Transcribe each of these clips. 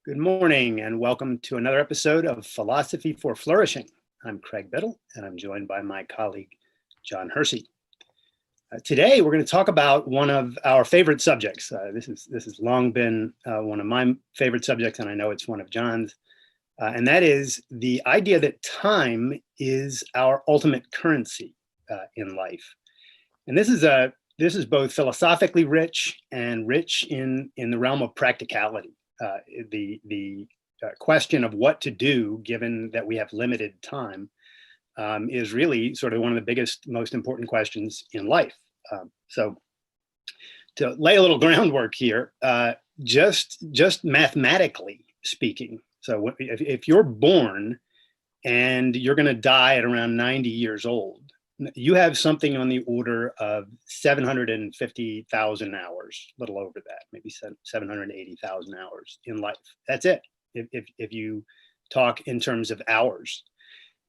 Good morning and welcome to another episode of Philosophy for Flourishing. I'm Craig Biddle and I'm joined by my colleague, John Hersey. Today, we're going to talk about one of our favorite subjects. This has long been one of my favorite subjects, and I know it's one of John's. And that is the idea that time is our ultimate currency in life. And this is both philosophically rich and rich in the realm of practicality. The question of what to do given that we have limited time is really sort of one of the biggest, most important questions in life. So to lay a little groundwork here, just mathematically speaking, so if you're born and you're going to die at around 90 years old, you have something on the order of 750,000 hours, a little over that, maybe 780,000 hours in life. That's it. If you talk in terms of hours,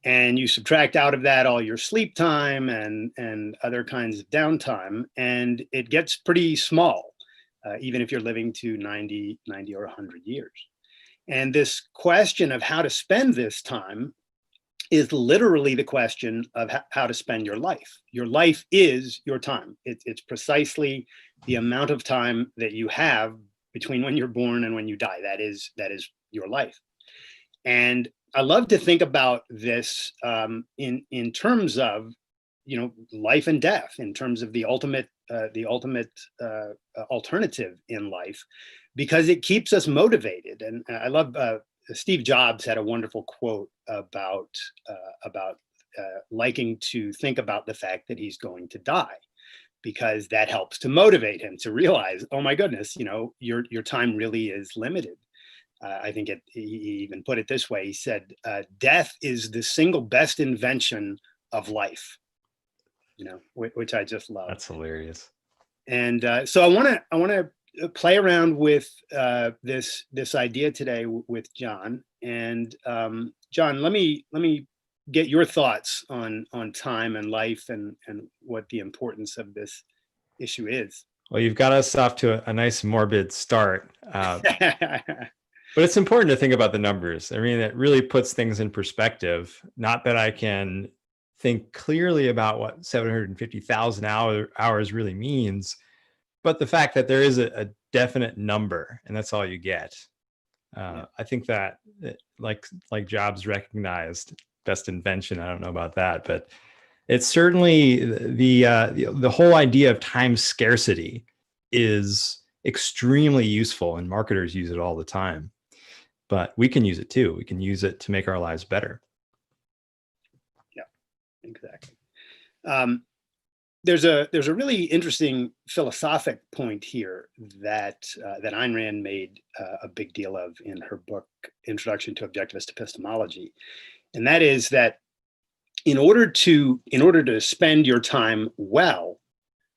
and you subtract out of that all your sleep time and other kinds of downtime, and it gets pretty small, even if you're living to 90 or 100 years. And this question of how to spend this time is literally the question of how to spend your life. Your life is your time. It's precisely the amount of time that you have between when you're born and when you die. That is your life. And I love to think about this in terms of, life and death, in terms of the ultimate alternative in life, because it keeps us motivated. And I love Steve Jobs had a wonderful quote about liking to think about the fact that he's going to die, because that helps to motivate him to realize, oh my goodness, your time really is limited. I think he even put it this way. He said, death is the single best invention of life, which I just love. That's hilarious. And so I want to play around with this idea today with John. And John, let me get your thoughts on time and life and what the importance of this issue is. Well, you've got us off to a nice morbid start. But it's important to think about the numbers. I mean, it really puts things in perspective. Not that I can think clearly about what 750,000 hours really means, but the fact that there is a definite number, and that's all you get. I think that, like Jobs recognized, best invention. I don't know about that, but it's certainly the whole idea of time scarcity is extremely useful, and marketers use it all the time. But we can use it too. We can use it to make our lives better. Yeah, exactly. There's a really interesting philosophic point here that Ayn Rand made a big deal of in her book, Introduction to Objectivist Epistemology. And that is that in order to spend your time well,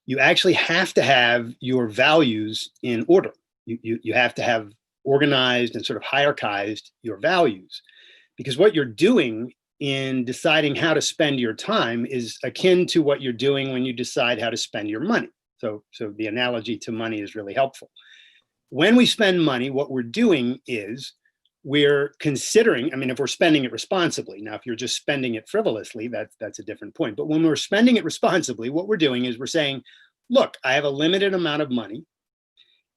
you actually have to have your values in order. You have to have organized and sort of hierarchized your values, because what you're doing in deciding how to spend your time is akin to what you're doing when you decide how to spend your money. So the analogy to money is really helpful. When we spend money, what we're doing is we're considering, if we're spending it responsibly. Now, if you're just spending it frivolously, that's a different point. But when we're spending it responsibly, what we're doing is we're saying, look, I have a limited amount of money.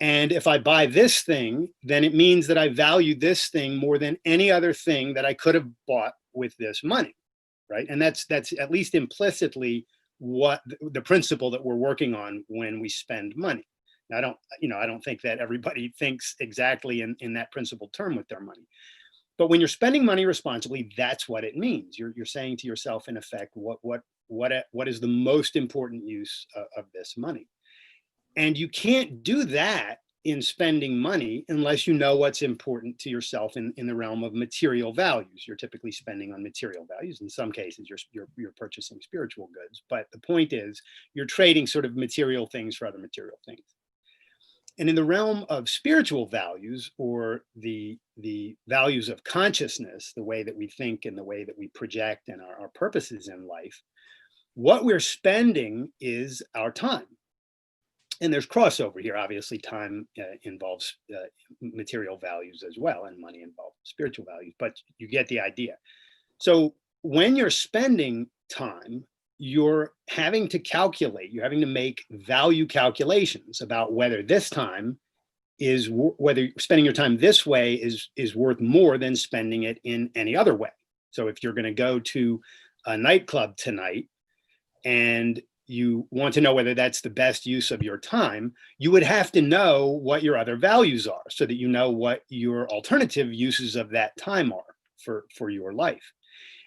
And if I buy this thing, then it means that I value this thing more than any other thing that I could have bought with this money, right? And that's at least implicitly what the principle that we're working on when we spend money. Now, I don't think that everybody thinks exactly in that principled term with their money. But when you're spending money responsibly, that's what it means. You're saying to yourself, in effect, what is the most important use of this money? And you can't do that in spending money unless you know what's important to yourself in the realm of material values. You're typically spending on material values. In some cases, you're purchasing spiritual goods. But the point is, you're trading sort of material things for other material things. And in the realm of spiritual values, or the values of consciousness, the way that we think and the way that we project and our purposes in life, what we're spending is our time. And there's crossover here. Obviously, time involves material values as well, and money involves spiritual values, but you get the idea. So when you're spending time, you're having to calculate, you're having to make value calculations about whether this time is, whether spending your time this way is worth more than spending it in any other way. So if you're going to go to a nightclub tonight and you want to know whether that's the best use of your time, you would have to know what your other values are so that you know what your alternative uses of that time are for your life.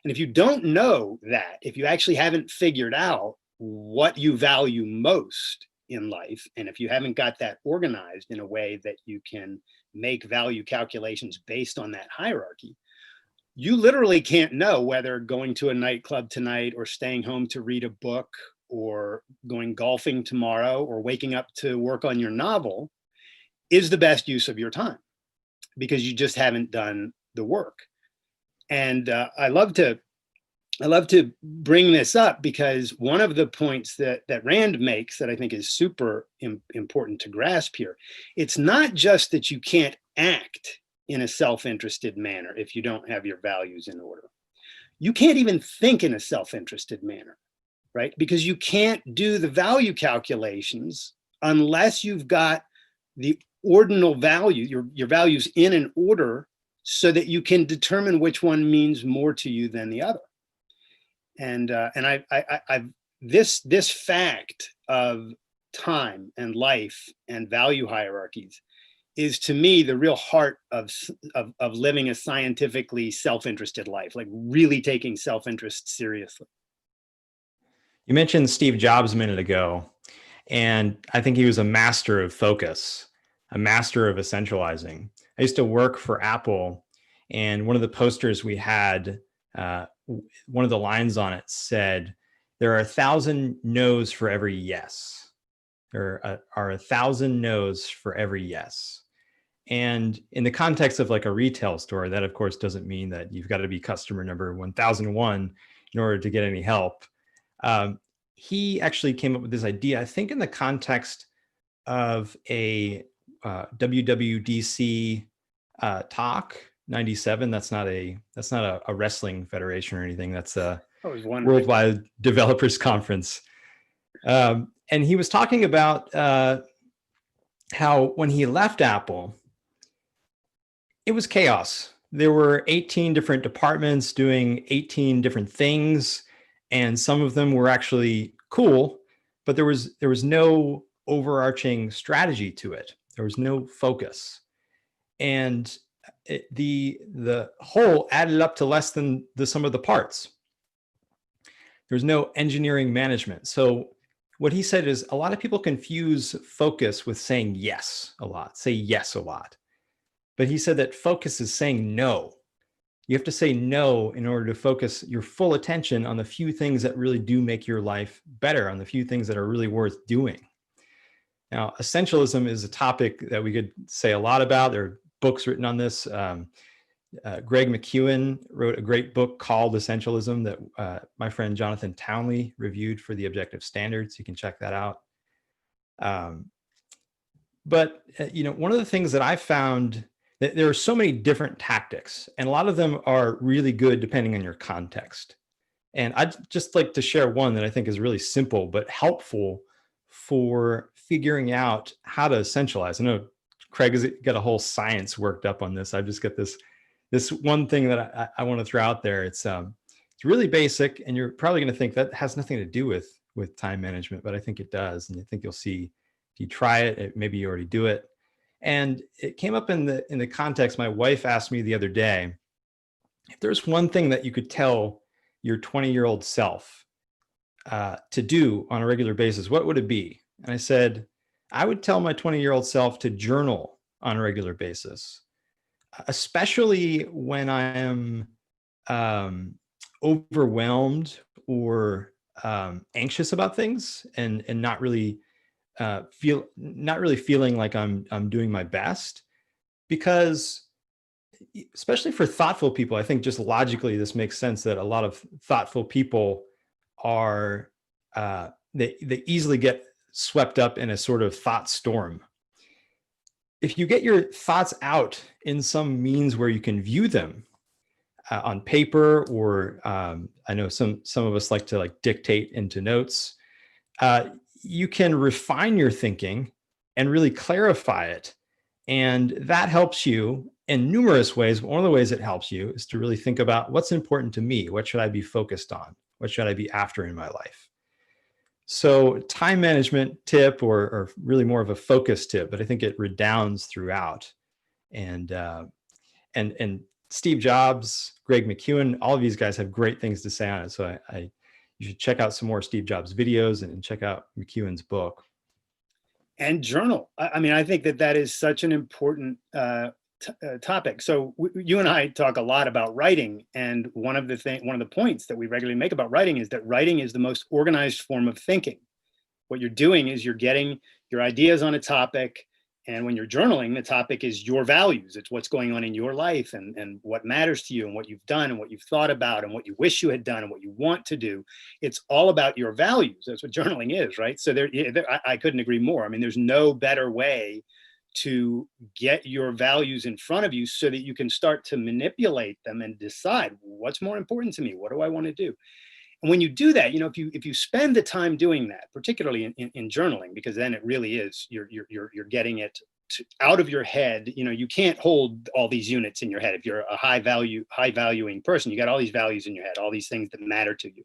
And if you don't know that, if you actually haven't figured out what you value most in life, and if you haven't got that organized in a way that you can make value calculations based on that hierarchy, you literally can't know whether going to a nightclub tonight or staying home to read a book or going golfing tomorrow or waking up to work on your novel is the best use of your time, because you just haven't done the work. And I love to bring this up because one of the points that Rand makes that I think is super important to grasp here, it's not just that you can't act in a self-interested manner if you don't have your values in order. You can't even think in a self-interested manner, right? Because you can't do the value calculations unless you've got the ordinal value, your values in an order, so that you can determine which one means more to you than the other. And this fact of time and life and value hierarchies is, to me, the real heart of living a scientifically self-interested life, like really taking self-interest seriously. You mentioned Steve Jobs a minute ago, and I think he was a master of focus, a master of essentializing. I used to work for Apple, and one of the posters we had, one of the lines on it said, "There are 1,000 no's for every yes." There are 1,000 no's for every yes. And in the context of like a retail store, that of course doesn't mean that you've got to be customer number 1001 in order to get any help. He actually came up with this idea, I think in the context of a WWDC talk 97. That's not a wrestling federation or anything. That's a worldwide developers conference. And he was talking about how when he left Apple, it was chaos. There were 18 different departments doing 18 different things, and some of them were actually cool, but there was no overarching strategy to it. There was no focus, and the whole added up to less than the sum of the parts. There's no engineering management. So what he said is, a lot of people confuse focus with saying yes a lot, say yes a lot. But he said that focus is saying no. You have to say no in order to focus your full attention on the few things that really do make your life better, on the few things that are really worth doing. Now, essentialism is a topic that we could say a lot about. There are books written on this. Greg McKeown wrote a great book called Essentialism that my friend Jonathan Townley reviewed for the Objective Standards. You can check that out. But one of the things that I found, that there are so many different tactics, and a lot of them are really good depending on your context. And I'd just like to share one that I think is really simple but helpful for figuring out how to essentialize. I know Craig has got a whole science worked up on this. I've just got this one thing that I want to throw out there. It's really basic, and you're probably going to think that has nothing to do with time management, but I think it does. And I think you'll see if you try it, maybe you already do it. And it came up in the context. My wife asked me the other day, if there's one thing that you could tell your 20-year-old self to do on a regular basis, what would it be? And I said, I would tell my 20-year-old self to journal on a regular basis, especially when I am overwhelmed or anxious about things and not really feeling like I'm doing my best. Because especially for thoughtful people, I think just logically this makes sense that a lot of thoughtful people are they easily get swept up in a sort of thought storm. If you get your thoughts out in some means where you can view them on paper, or I know some of us like to dictate into notes, you can refine your thinking and really clarify it. And that helps you in numerous ways. One of the ways it helps you is to really think about what's important to me. What should I be focused on? What should I be after in my life? So time management tip, or really more of a focus tip, but I think it redounds throughout. And Steve Jobs, Greg McKeown, all of these guys have great things to say on it. So you should check out some more Steve Jobs videos and check out McKeown's book. And journal. I mean, I think that is such an important topic. So you and I talk a lot about writing, and one of the points that we regularly make about writing is that writing is the most organized form of thinking. What you're doing is you're getting your ideas on a topic, and when you're journaling, the topic is your values. It's what's going on in your life, and what matters to you, and what you've done, and what you've thought about, and what you wish you had done, and what you want to do. It's all about your values. That's what journaling is, right? So I couldn't agree more. I mean, there's no better way to get your values in front of you so that you can start to manipulate them and decide what's more important to me. What do I want to do? And when you do that, if you spend the time doing that, particularly in journaling, because then it really is, you're getting it out of your head. You can't hold all these units in your head. If you're a high valuing person, you got all these values in your head, all these things that matter to you,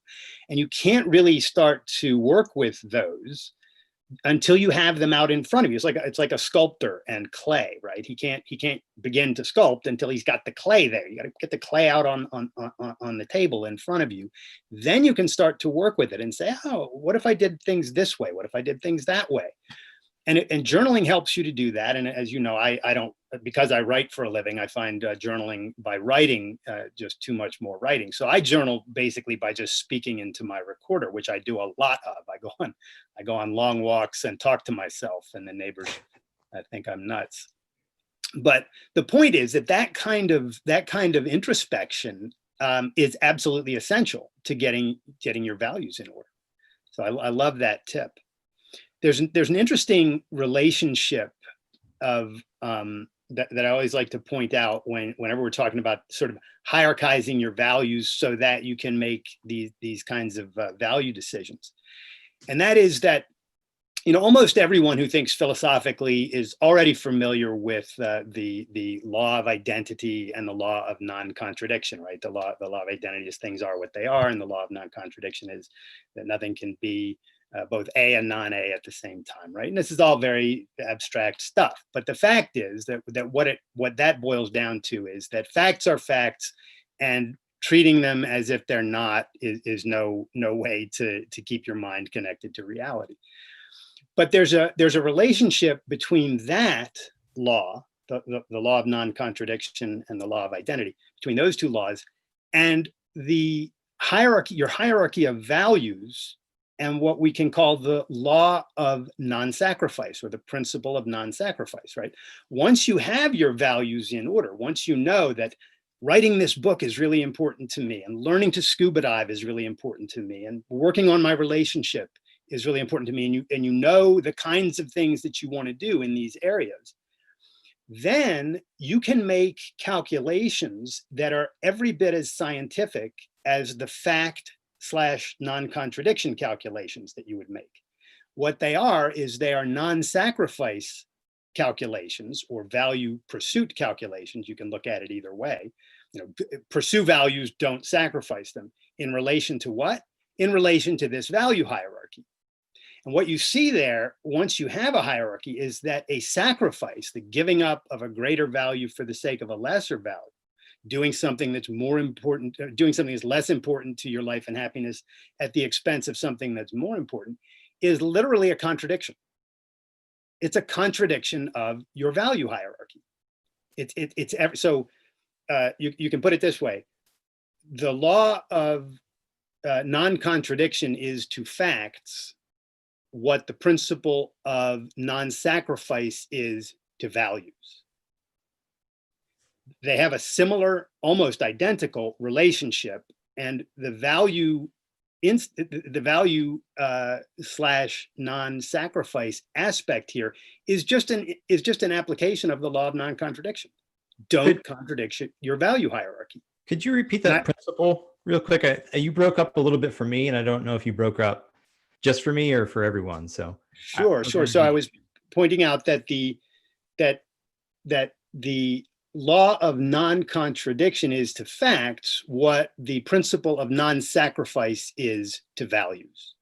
and you can't really start to work with those until you have them out in front of you. It's like a sculptor and clay, right? He can't begin to sculpt until he's got the clay there. You got to get the clay out on the table in front of you. Then you can start to work with it and say, oh, what if I did things this way? What if I did things that way? And journaling helps you to do that. And as you know, I don't, because I write for a living, I find journaling by writing just too much more writing. So I journal basically by just speaking into my recorder, which I do a lot of. I go on long walks and talk to myself, and the neighbors think I'm nuts. But the point is that kind of introspection is absolutely essential to getting your values in order. So I love that tip. There's an interesting relationship of that I always like to point out whenever we're talking about sort of hierarchizing your values so that you can make these kinds of value decisions. And that is that, almost everyone who thinks philosophically is already familiar with the law of identity and the law of non-contradiction, right? The law of identity is things are what they are, and the law of non-contradiction is that nothing can be both A and non-A at the same time, right? And this is all very abstract stuff. But the fact is that what that boils down to is that facts are facts, and treating them as if they're not is no way to keep your mind connected to reality. But there's a relationship between that law, the law of non-contradiction, and the law of identity, between those two laws, and the hierarchy, your hierarchy of values, and what we can call the law of non-sacrifice, or the principle of non-sacrifice, right? Once you have your values in order, once you know that writing this book is really important to me, and learning to scuba dive is really important to me, and working on my relationship is really important to me, and you know the kinds of things that you want to do in these areas, then you can make calculations that are every bit as scientific as the fact/non-contradiction calculations that you would make. What they are non-sacrifice calculations, or value pursuit calculations. You can look at it either way. Pursue values, don't sacrifice them. In relation to what? In relation to this value hierarchy. And what you see there, once you have a hierarchy, is that a sacrifice, the giving up of a greater value for the sake of a lesser value, doing something that's more important, doing something that's less important to your life and happiness at the expense of something that's more important, is literally a contradiction. It's a contradiction of your value hierarchy. So you can put it this way: the law of non-contradiction is to facts what the principle of non-sacrifice is to values. They have a similar, almost identical relationship, and the value the value slash non-sacrifice aspect here is just an application of the law of non-contradiction. Don't contradict your value hierarchy. Could you repeat that principle real quick? You broke up a little bit for me, and I don't know if you broke up just for me or for everyone. So sure. So I was pointing out that the law of non-contradiction is to facts what the principle of non-sacrifice is to values.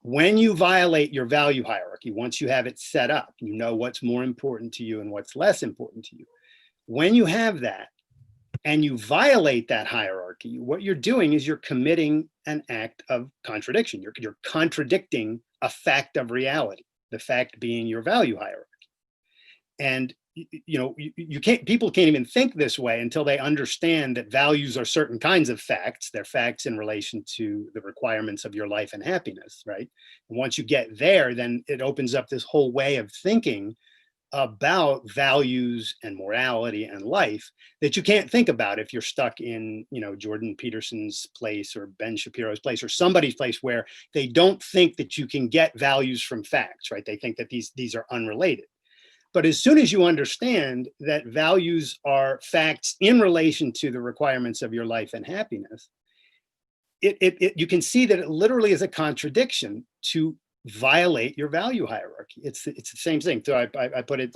When you violate your value hierarchy, once you have it set up, you know what's more important to you and what's less important to you. When you have that and you violate that hierarchy, what you're doing is you're committing an act of contradiction. You're contradicting a fact of reality, the fact being your value hierarchy. And people can't even think this way until they understand that values are certain kinds of facts. They're facts in relation to the requirements of your life and happiness, right? And once you get there, then it opens up this whole way of thinking about values and morality and life that you can't think about if you're stuck in, Jordan Peterson's place or Ben Shapiro's place or somebody's place where they don't think that you can get values from facts, right? They think that these are unrelated. But as soon as you understand that values are facts in relation to the requirements of your life and happiness, you can see that it literally is a contradiction to violate your value hierarchy. It's the same thing. So I put it,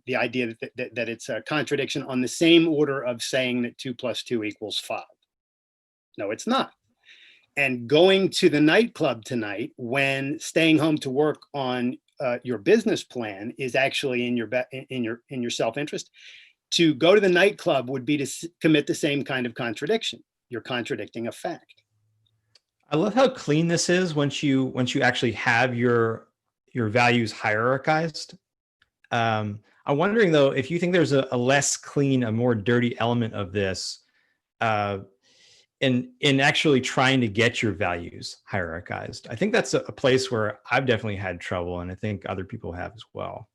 the idea that it's a contradiction on the same order of saying that 2 + 2 = 5. No, it's not. And going to the nightclub tonight when staying home to work on your business plan is actually in your self-interest. To go to the nightclub would be to commit the same kind of contradiction. You're contradicting a fact. I love how clean this is once you actually have your values hierarchized. I'm wondering though, if you think there's a less clean, a more dirty element of this, in actually trying to get your values hierarchized. I think that's a place where I've definitely had trouble, and I think other people have as well.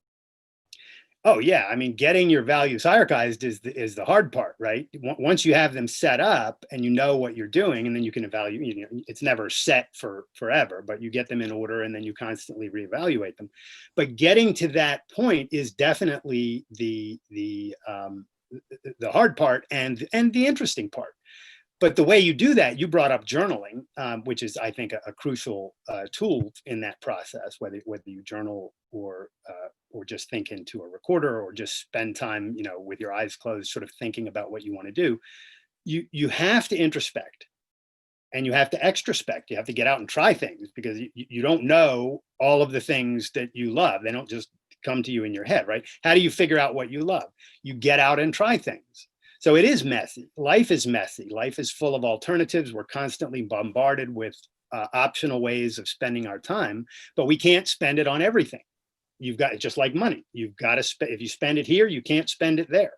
Oh yeah, I mean, getting your values hierarchized is the hard part, right? Once you have them set up and you know what you're doing, and then you can evaluate. It's never set for forever, but you get them in order, and then you constantly reevaluate them. But getting to that point is definitely the hard part and the interesting part. But the way you do that, you brought up journaling, which is, I think, a crucial tool in that process. Whether you journal or just think into a recorder or just spend time, with your eyes closed, sort of thinking about what you want to do. You have to introspect, and you have to extrospect. You have to get out and try things because you don't know all of the things that you love. They don't just come to you in your head, right? How do you figure out what you love? You get out and try things. So it is messy. Life is messy. Life is full of alternatives. We're constantly bombarded with optional ways of spending our time, but we can't spend it on everything. You've got, just like money, you've got to spend. If you spend it here, you can't spend it there.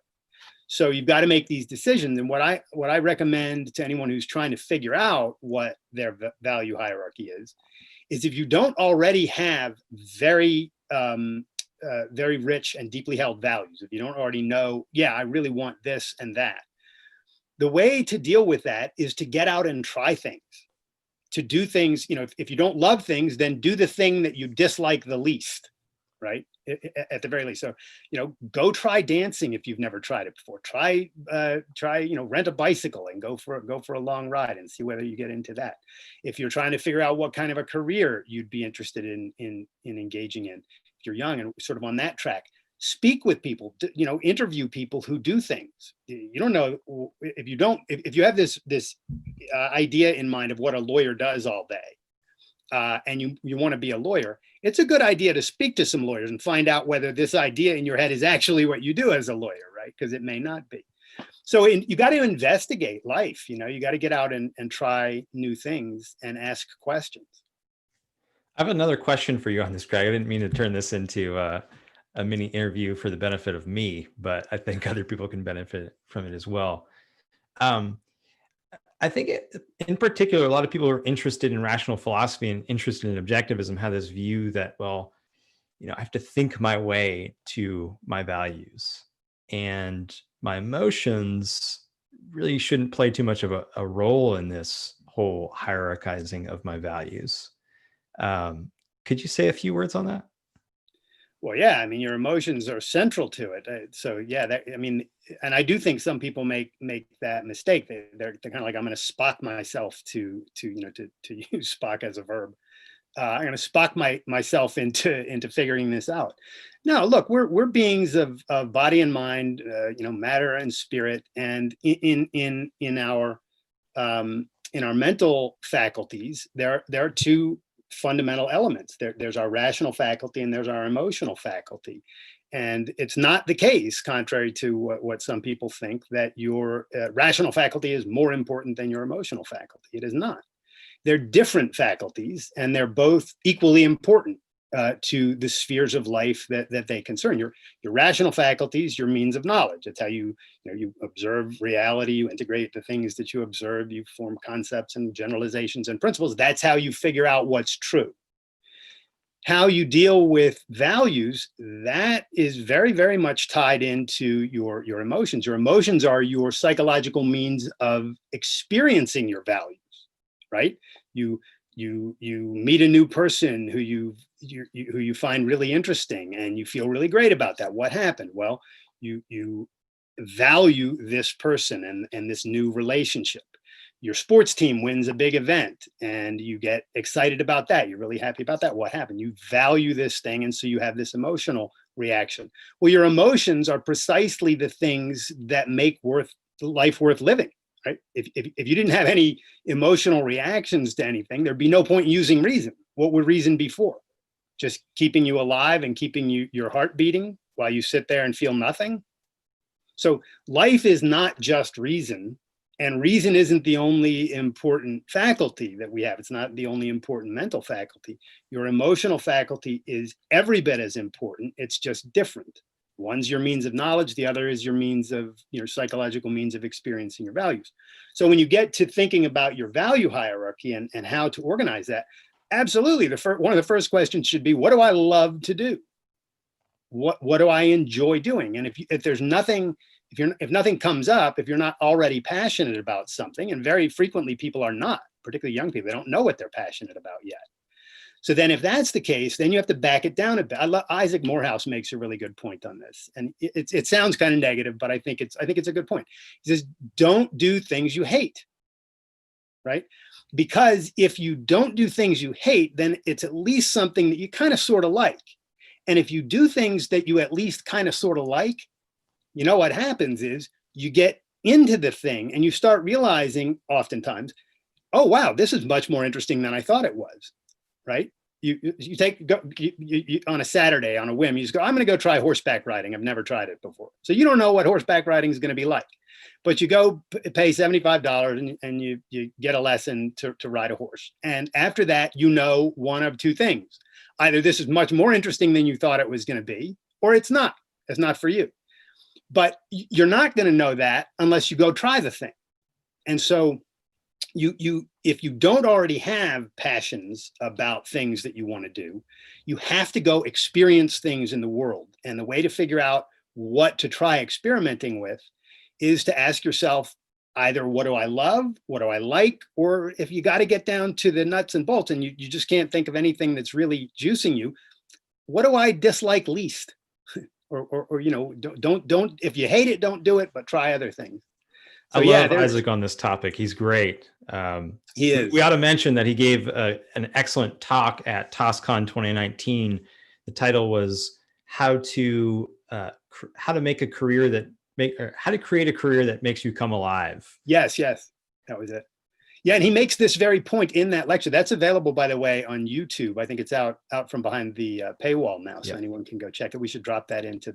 So you've got to make these decisions. And what I recommend to anyone who's trying to figure out what their value hierarchy is if you don't already have very rich and deeply held values, if you don't already know, yeah, I really want this and that, the way to deal with that is to get out and try things, to do things. If you don't love things, then do the thing that you dislike the least, right? At the very least. So, go try dancing if you've never tried it before. Try, rent a bicycle and go for a long ride and see whether you get into that. If you're trying to figure out what kind of a career you'd be interested in engaging in, if you're young and sort of on that track, speak with people, interview people who do things. You don't know if you have this idea in mind of what a lawyer does all day, and you want to be a lawyer, it's a good idea to speak to some lawyers and find out whether this idea in your head is actually what you do as a lawyer, right? Because it may not be. So you got to investigate life. You got to get out and try new things and ask questions. I have another question for you on this, Greg. I didn't mean to turn this into a mini interview for the benefit of me, but I think other people can benefit from it as well. I think in particular, a lot of people who are interested in rational philosophy and interested in objectivism have this view that, well, I have to think my way to my values, and my emotions really shouldn't play too much of a role in this whole hierarchizing of my values. Could you say a few words on that? Well, yeah, I mean, your emotions are central to it. So yeah, I mean, and I do think some people make that mistake. They're kind of like, I'm going to Spock myself to use Spock as a verb. I'm going to Spock myself into figuring this out. No, look, we're beings of body and mind, matter and spirit, and in our mental faculties, there are two fundamental elements. There's our rational faculty and there's our emotional faculty. And it's not the case, contrary to what some people think, that your rational faculty is more important than your emotional faculty. It is not. They're different faculties, and they're both equally important to the spheres of life that they concern. Your rational faculties, your means of knowledge. It's how you observe reality, you integrate the things that you observe, you form concepts and generalizations and principles. That's how you figure out what's true. How you deal with values, that is very, very much tied into your emotions. Your emotions are your psychological means of experiencing your values, right? You meet a new person who you find really interesting and you feel really great about that. What happened? Well, you value this person and this new relationship. Your sports team wins a big event and you get excited about that. You're really happy about that. What happened? You value this thing, and so you have this emotional reaction. Well, your emotions are precisely the things that make life worth living. Right? If you didn't have any emotional reactions to anything, there'd be no point in using reason. What would reason be for? Just keeping you alive and keeping your heart beating while you sit there and feel nothing? So life is not just reason, and reason isn't the only important faculty that we have. It's not the only important mental faculty. Your emotional faculty is every bit as important. It's just different. One's your means of knowledge. The other is your means of your psychological means of experiencing your values. So when you get to thinking about your value hierarchy and how to organize that, absolutely, one of the first questions should be, what do I love to do? What do I enjoy doing? And if there's nothing, if nothing comes up, if you're not already passionate about something, and very frequently people are not, particularly young people, they don't know what they're passionate about yet. So then if that's the case, then you have to back it down a bit. Isaac Morehouse makes a really good point on this. And it sounds kind of negative, but I think it's a good point. He says, don't do things you hate, right? Because if you don't do things you hate, then it's at least something that you kind of sort of like. And if you do things that you at least kind of sort of like, you know what happens is you get into the thing and you start realizing oftentimes, oh, wow, this is much more interesting than I thought it was. Right? You on a Saturday on a whim, you just go, I'm going to go try horseback riding. I've never tried it before. So you don't know what horseback riding is going to be like, but you go pay $75 and you get a lesson to ride a horse. And after that, you know one of two things. Either this is much more interesting than you thought it was going to be, or it's not. It's not for you. But you're not going to know that unless you go try the thing. And so if you don't already have passions about things that you want to do, you have to go experience things in the world. And the way to figure out what to try experimenting with is to ask yourself either, what do I love? What do I like? Or if you got to get down to the nuts and bolts and you just can't think of anything that's really juicing you, what do I dislike least? or don't, if you hate it, don't do it, but try other things. So, I love Isaac on this topic. He's great. He is. We ought to mention that he gave an excellent talk at TOSCon 2019. The title was how to make a career how to create a career that makes you come alive. Yes, that was it. Yeah, and he makes this very point in that lecture. That's available, by the way, on YouTube. I think it's out from behind the paywall now, so anyone can go check it. We should drop that into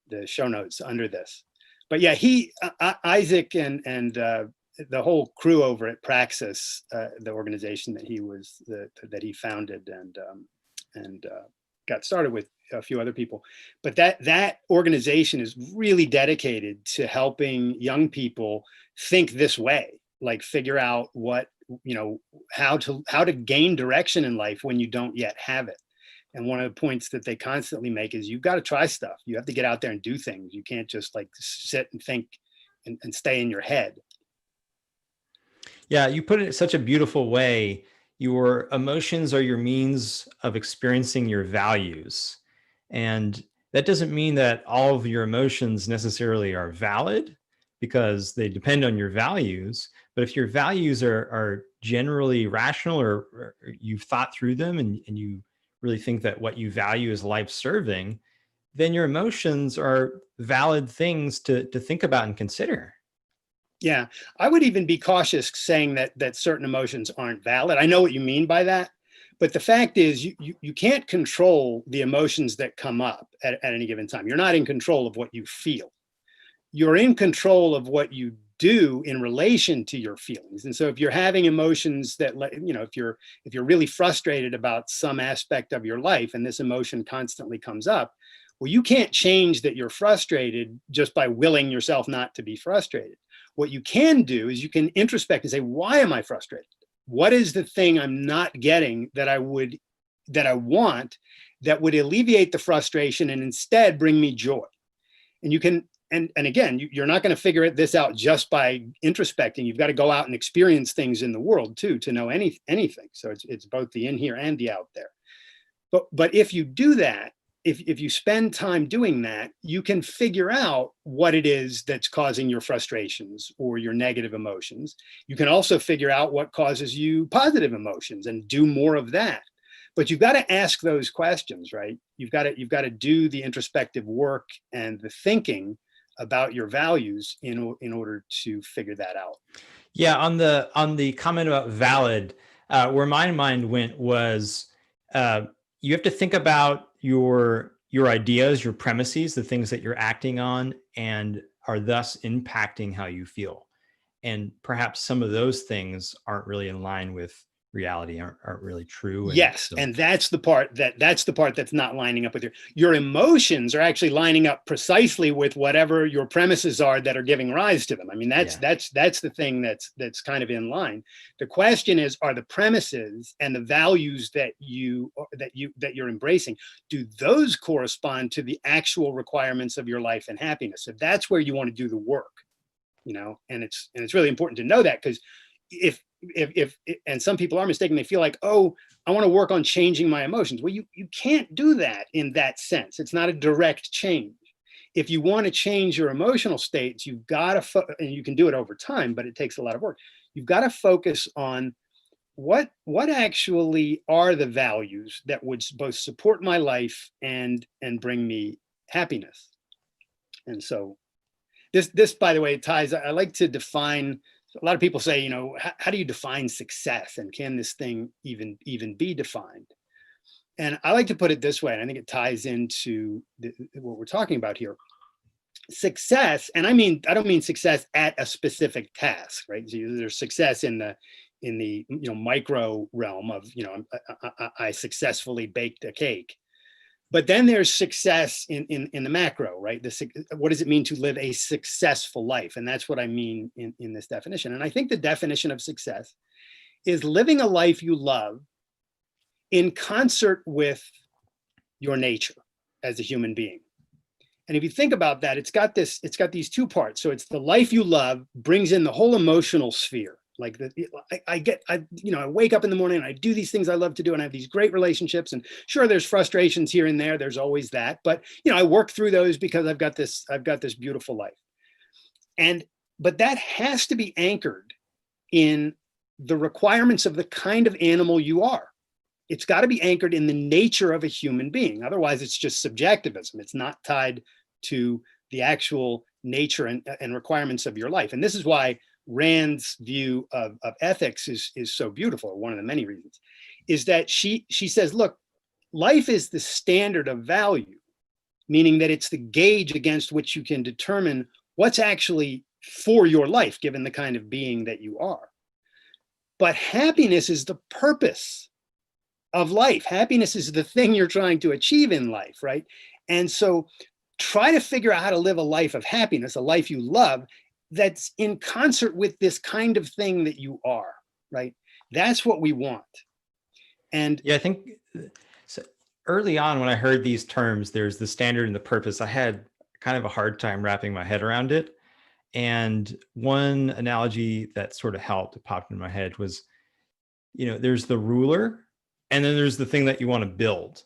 the show notes under this. But yeah, Isaac and the whole crew over at Praxis, the organization that he founded and got started with a few other people, but that organization is really dedicated to helping young people think this way, like figure out how to gain direction in life when you don't yet have it. And one of the points that they constantly make is you've got to try stuff. You have to get out there and do things. You can't just like sit and think and stay in your head. Yeah, you put it in such a beautiful way. Your emotions are your means of experiencing your values. And that doesn't mean that all of your emotions necessarily are valid because they depend on your values. But if your values are generally rational, or you've thought through them, and you really think that what you value is life serving, then your emotions are valid things to think about and consider. Yeah, I would even be cautious saying that certain emotions aren't valid. I know what you mean by that, but the fact is you can't control the emotions that come up at any given time. You're not in control of what you feel. You're in control of what you do in relation to your feelings. And so if you're having emotions that, if you're really frustrated about some aspect of your life and this emotion constantly comes up, well, you can't change that you're frustrated just by willing yourself not to be frustrated. What you can do is you can introspect and say, why am I frustrated? What is the thing I'm not getting that I want that would alleviate the frustration and instead bring me joy? And you can, and again, you're not going to figure this out just by introspecting. You've got to go out and experience things in the world too to know anything. So it's both the in here and the out there. But if you do that, if you spend time doing that, you can figure out what it is that's causing your frustrations or your negative emotions. You can also figure out what causes you positive emotions and do more of that. But you've got to ask those questions, right? You've got to do the introspective work and the thinking about your values in order to figure that out. Yeah, on the comment about valid, where my mind went was, you have to think about your ideas, your premises, the things that you're acting on, and are thus impacting how you feel. And perhaps some of those things aren't really in line with reality, aren't really true. And Yes, so, and that's the part that's not lining up with your emotions are actually lining up precisely with whatever your premises are that are giving rise to them. I mean, that's the thing that's kind of in line. The question is, are the premises and the values that you're embracing, do those correspond to the actual requirements of your life and happiness? So that's where you want to do the work, and it's really important to know that, because if and some people are mistaken, they feel like, oh, I want to work on changing my emotions. Well, you can't do that in that sense. It's not a direct change. If you want to change your emotional states, you've got to and you can do it over time, but it takes a lot of work. You've got to focus on what actually are the values that would both support my life and bring me happiness. And so this by the way ties, I like to define. A lot of people say, how do you define success, and can this thing even be defined? And I like to put it this way, and I think it ties into what we're talking about here. Success, and I don't mean success at a specific task, right? So there's success in the micro realm of I successfully baked a cake. But then there's success in the macro, right? What does it mean to live a successful life? And that's what I mean in this definition. And I think the definition of success is living a life you love in concert with your nature as a human being. And if you think about that, it's got these two parts. So it's the life you love brings in the whole emotional sphere. Like I wake up in the morning and I do these things I love to do, and I have these great relationships. And sure, there's frustrations here and there. There's always that, but I work through those because I've got this beautiful life. But that has to be anchored in the requirements of the kind of animal you are. It's got to be anchored in the nature of a human being. Otherwise, it's just subjectivism. It's not tied to the actual nature and requirements of your life. And this is why Rand's view of ethics is so beautiful. One of the many reasons is that she says, look, life is the standard of value, meaning that it's the gauge against which you can determine what's actually for your life, given the kind of being that you are. But happiness is the purpose of life. Happiness is the thing you're trying to achieve in life, right? And so try to figure out how to live a life of happiness, a life you love, that's in concert with this kind of thing that you are, right? That's what we want. And yeah, I think so. Early on, when I heard these terms, there's the standard and the purpose, I had kind of a hard time wrapping my head around it. And one analogy that sort of helped, it popped in my head, was, there's the ruler, and then there's the thing that you want to build.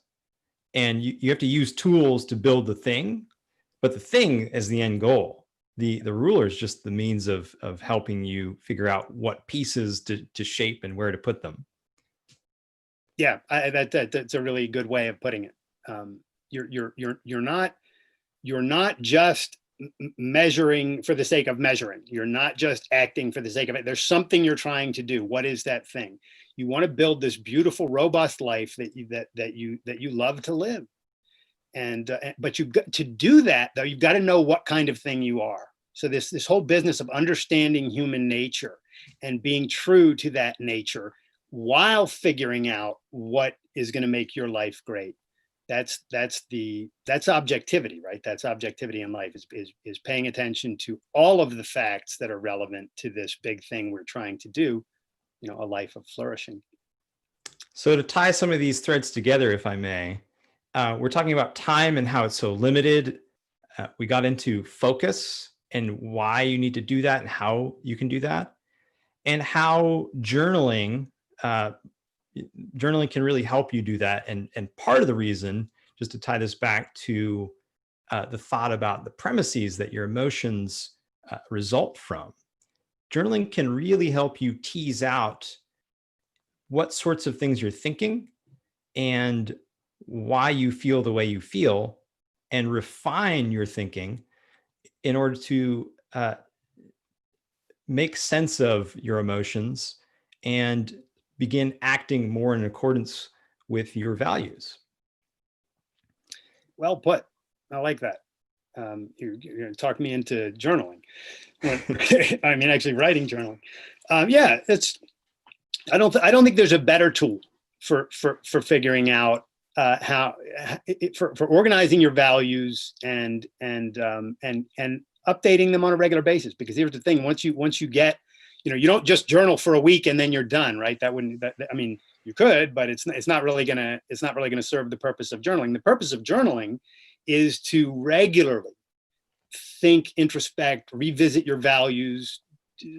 And you have to use tools to build the thing, but the thing is the end goal. The ruler is just the means of helping you figure out what pieces to shape and where to put them. Yeah, that's a really good way of putting it. You're not just measuring for the sake of measuring. You're not just acting for the sake of it. There's something you're trying to do. What is that thing? You want to build this beautiful, robust life that you love to live. But you've got to do that, though. You've got to know what kind of thing you are. So this whole business of understanding human nature and being true to that nature while figuring out what is going to make your life great. That's objectivity, right? That's objectivity in life, is paying attention to all of the facts that are relevant to this big thing we're trying to do, a life of flourishing. So to tie some of these threads together, if I may, we're talking about time and how it's so limited. We got into focus and why you need to do that and how you can do that, and how journaling can really help you do that. And part of the reason, just to tie this back to the thought about the premises that your emotions result from, journaling can really help you tease out what sorts of things you're thinking and why you feel the way you feel, and refine your thinking in order to make sense of your emotions and begin acting more in accordance with your values. Well put. I like that. You're going to talk me into journaling. I mean, actually writing journaling. Yeah, I don't think there's a better tool for figuring out for organizing your values and updating them on a regular basis. Because here's the thing: once you get, you don't just journal for a week and then you're done, right? I mean, you could, but it's not really gonna serve the purpose of journaling. The purpose of journaling is to regularly think, introspect, revisit your values,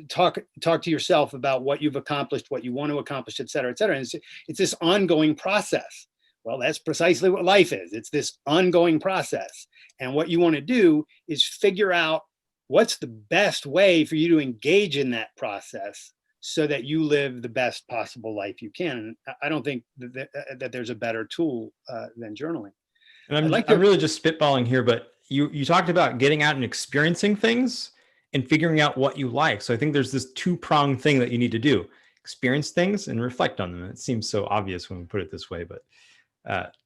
talk to yourself about what you've accomplished, what you want to accomplish, et cetera, et cetera. And it's this ongoing process. Well, that's precisely what life is. It's this ongoing process. And what you want to do is figure out what's the best way for you to engage in that process so that you live the best possible life you can. And I don't think that there's a better tool than journaling. And I'm really just spitballing here, but you talked about getting out and experiencing things and figuring out what you like. So I think there's this two-pronged thing that you need to do: experience things and reflect on them. It seems so obvious when we put it this way, but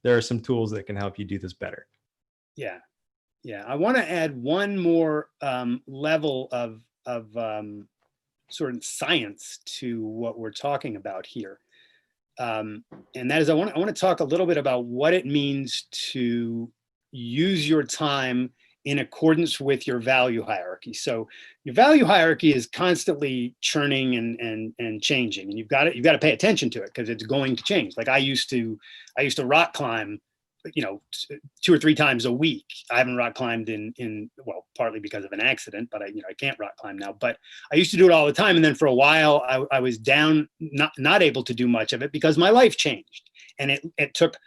there are some tools that can help you do this better. Yeah. I want to add one more level of sort of science to what we're talking about here. And that is, I want to talk a little bit about what it means to use your time in accordance with your value hierarchy. So your value hierarchy is constantly churning and changing, and you've got to pay attention to it because it's going to change. Like I used to rock climb, 2 or 3 times a week. I haven't rock climbed well, partly because of an accident, but I can't rock climb now, but I used to do it all the time. And then for a while I was down, not able to do much of it because my life changed, and it took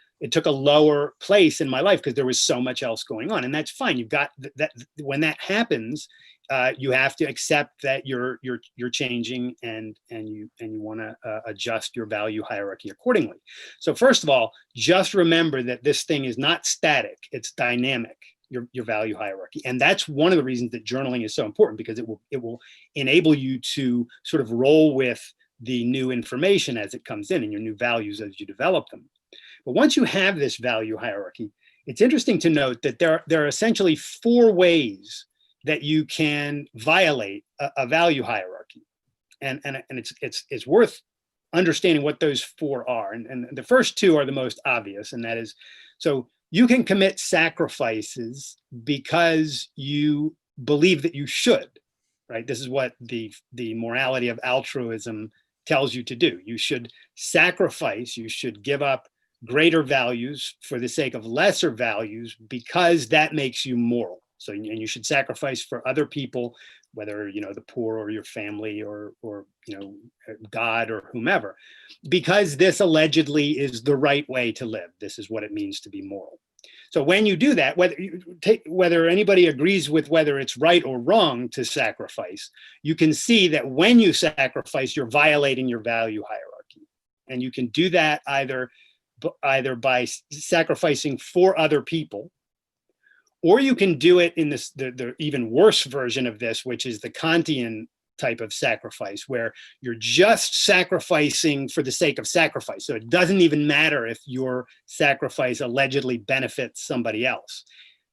a lower place in my life because there was so much else going on. And that's fine. You've got that. When that happens, you have to accept that you're changing, and you want to adjust your value hierarchy accordingly. So first of all, just remember that this thing is not static; it's dynamic. Your value hierarchy, and that's one of the reasons that journaling is so important, because it will enable you to sort of roll with the new information as it comes in, and your new values as you develop them. But once you have this value hierarchy, it's interesting to note that there are essentially 4 ways that you can violate a value hierarchy, and it's worth understanding what those 4 are. And the first 2 are the most obvious, and that is, so you can commit sacrifices because you believe that you should, right? This is what the morality of altruism tells you to do. You should sacrifice, you should give up greater values for the sake of lesser values because that makes you moral. So, and you should sacrifice for other people, whether, the poor or your family or God or whomever, because this allegedly is the right way to live. This is what it means to be moral. So when you do that, whether anybody agrees with whether it's right or wrong to sacrifice, you can see that when you sacrifice, you're violating your value hierarchy. And you can do that either by sacrificing for other people, or you can do it in the even worse version of this, which is the Kantian type of sacrifice, where you're just sacrificing for the sake of sacrifice. So it doesn't even matter if your sacrifice allegedly benefits somebody else.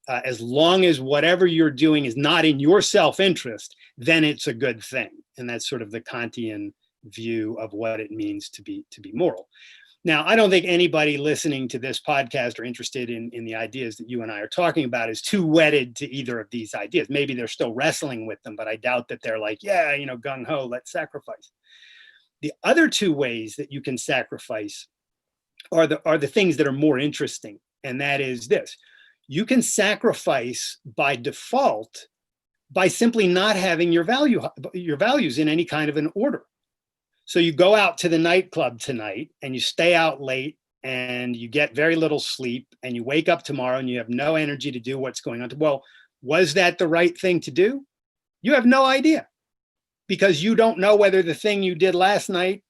As long as whatever you're doing is not in your self-interest, then it's a good thing. And that's sort of the Kantian view of what it means to be moral. Now, I don't think anybody listening to this podcast or interested in the ideas that you and I are talking about is too wedded to either of these ideas. Maybe they're still wrestling with them, but I doubt that they're like, yeah, gung-ho, let's sacrifice. The other two ways that you can sacrifice are the things that are more interesting. And that is this: you can sacrifice by default by simply not having your values in any kind of an order. So you go out to the nightclub tonight and you stay out late and you get very little sleep and you wake up tomorrow and you have no energy to do what's going on. Well, was that the right thing to do? You have no idea, because you don't know whether the thing you did last night,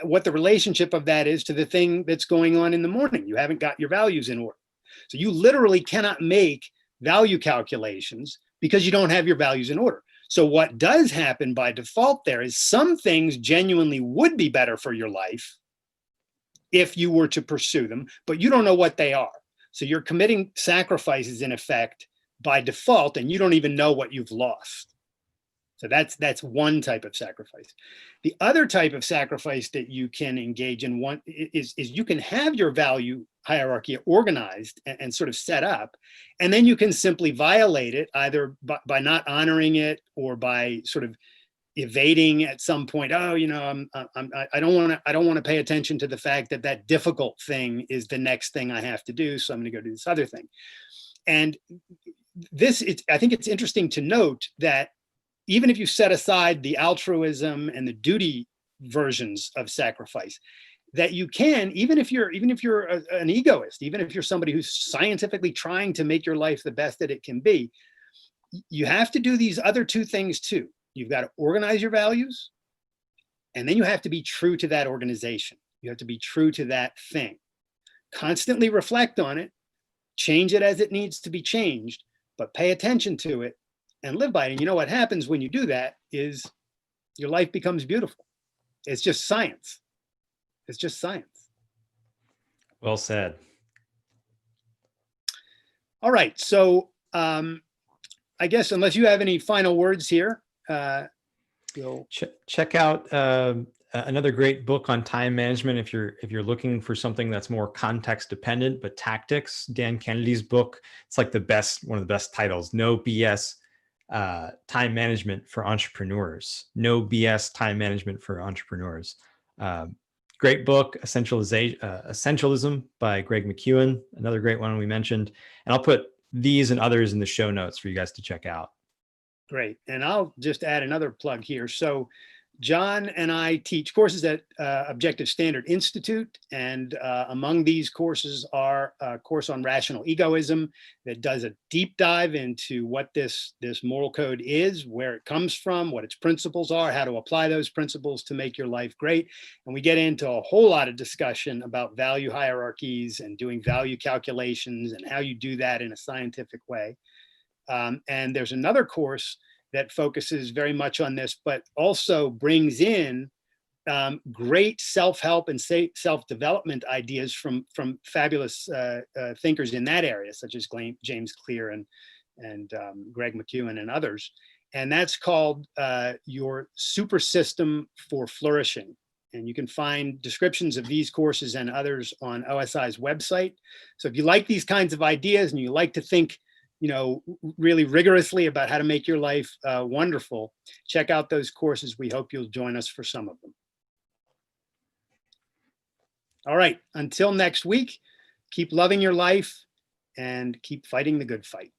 what the relationship of that is to the thing that's going on in the morning. You haven't got your values in order. So you literally cannot make value calculations because you don't have your values in order. So what does happen by default there is some things genuinely would be better for your life if you were to pursue them, but you don't know what they are. So you're committing sacrifices in effect by default, and you don't even know what you've lost. So that's one type of sacrifice. The other type of sacrifice that you can engage in is you can have your value hierarchy organized and sort of set up, and then you can simply violate it either by not honoring it or by sort of evading at some point. Oh, I don't want to pay attention to the fact that difficult thing is the next thing I have to do, so I'm going to go do this other thing. And I think it's interesting to note that even if you set aside the altruism and the duty versions of sacrifice, that you can, even if you're an egoist, even if you're somebody who's scientifically trying to make your life the best that it can be, you have to do these other two things too. You've got to organize your values, and then you have to be true to that organization. You have to be true to that thing. Constantly reflect on it, change it as it needs to be changed, but pay attention to it and live by it. And you know what happens when you do that is your life becomes beautiful. It's just science. It's just science. Well said. All right. So I guess unless you have any final words here, check out another great book on time management if you're looking for something that's more context dependent but tactics. Dan Kennedy's book. It's like one of the best titles. No BS. Time management for entrepreneurs. No BS time management for entrepreneurs. Great book, Essentialism by Greg McKeown, another great one we mentioned. And I'll put these and others in the show notes for you guys to check out. Great. And I'll just add another plug here. So John and I teach courses at Objective Standard Institute, and among these courses are a course on rational egoism that does a deep dive into what this moral code is, where it comes from, what its principles are, how to apply those principles to make your life great. And we get into a whole lot of discussion about value hierarchies and doing value calculations and how you do that in a scientific way. And there's another course that focuses very much on this, but also brings in great self-help and self-development ideas from fabulous thinkers in that area, such as James Clear and Greg McKeown and others. And that's called Your Super System for Flourishing. And you can find descriptions of these courses and others on OSI's website. So if you like these kinds of ideas and you like to think really rigorously about how to make your life wonderful, check out those courses. We hope you'll join us for some of them. All right, until next week, keep loving your life and keep fighting the good fight.